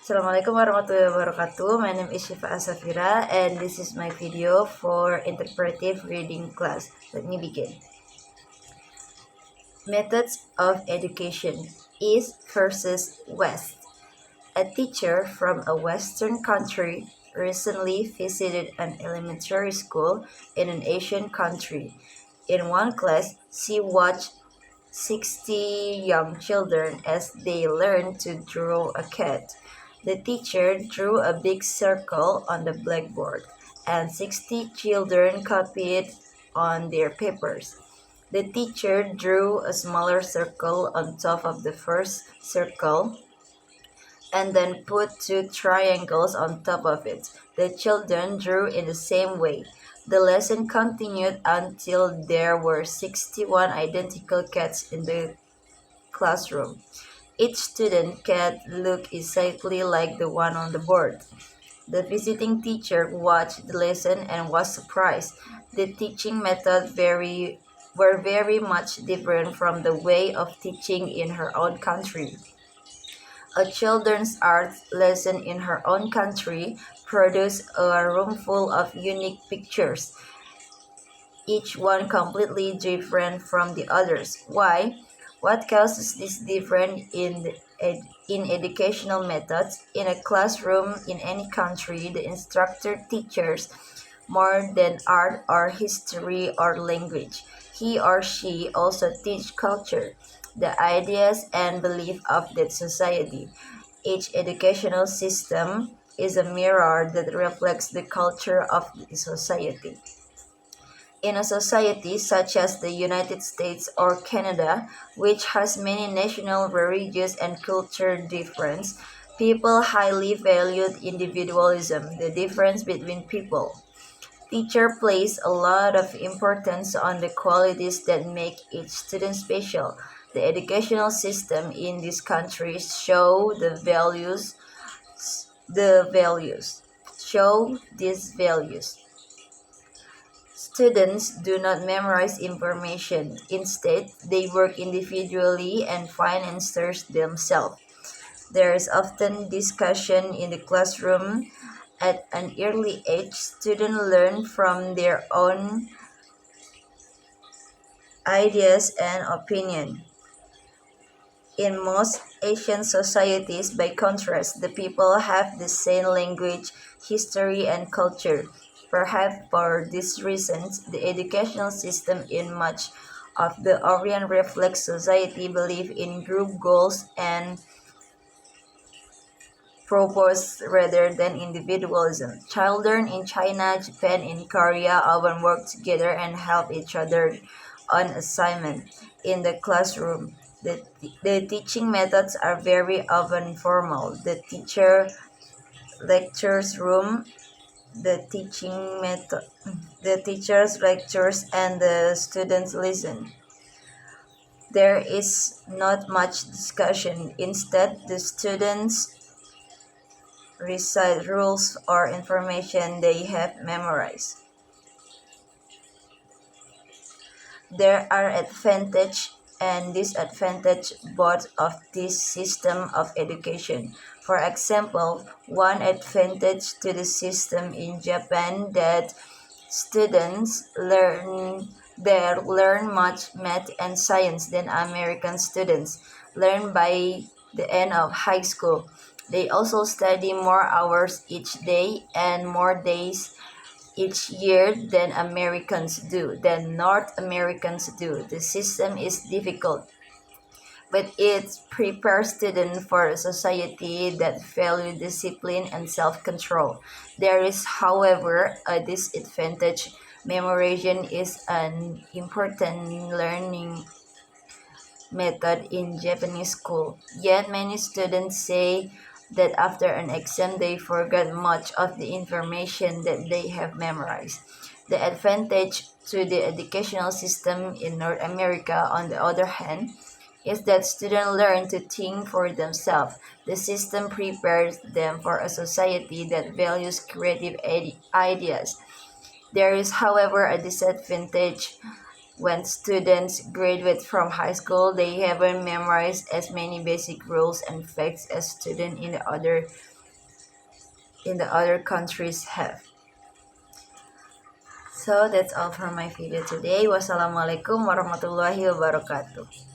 Assalamualaikum warahmatullahi wabarakatuh. My name is Shifa Asafira and this is my video for interpretive reading class. Let me begin. Methods of education: East versus West. A teacher from a Western country recently visited an elementary school in an Asian country. In one class, she watched 60 young children as they learned to draw a cat. The teacher drew a big circle on the blackboard, and 60 children copied on their papers. The teacher drew a smaller circle on top of the first circle and then put two triangles on top of it. The children drew in the same way. The lesson continued until there were 61 identical cats in the classroom. Each student cat looked exactly like the one on the board. The visiting teacher watched the lesson and was surprised. The teaching methods were very much different from the way of teaching in her own country. A children's art lesson in her own country produced a room full of unique pictures, each one completely different from the others. Why? What causes this difference in educational methods? In a classroom in any country, the instructor teaches more than art or history or language. He or she also teaches culture, the ideas and beliefs of that society. Each educational system is a mirror that reflects the culture of the society. In a society such as the United States or Canada, which has many national, religious, and cultural differences, people highly valued individualism, the difference between people. Teacher place a lot of importance on the qualities that make each student special. The educational system in these countries show these values. Students do not memorize information. Instead, they work individually and find answers themselves. There is often discussion in the classroom. At an early age, students learn from their own ideas and opinion. In most Asian societies, by contrast, the people have the same language, history, and culture. Perhaps for these reasons, the educational system in much of the Orient reflects society belief in group goals and purpose rather than individualism. Children in China, Japan, and Korea often work together and help each other on assignments in the classroom. The teaching methods are very often formal. The teacher lectures room, the teachers lectures and the students listen. There is not much discussion. Instead, the students recite rules or information they have memorized. There are advantages and disadvantages both of this system of education. For example, one advantage to the system in Japan that students learn much math and science than American students learn by the end of high school. They also study more hours each day and more days each year than North Americans do. The system is difficult, but it prepares students for a society that values discipline and self-control. There is, however, a disadvantage. Memorization is an important learning method in Japanese school, yet many students say that after an exam they forgot much of the information that they have memorized. The advantage to the educational system in North America, on the other hand, is that students learn to think for themselves. The system prepares them for a society that values creative ideas. There is, however, a disadvantage. When students graduate from high school, they haven't memorized as many basic rules and facts as students in the other countries have. So that's all for my video today. Wassalamualaikum warahmatullahi wabarakatuh.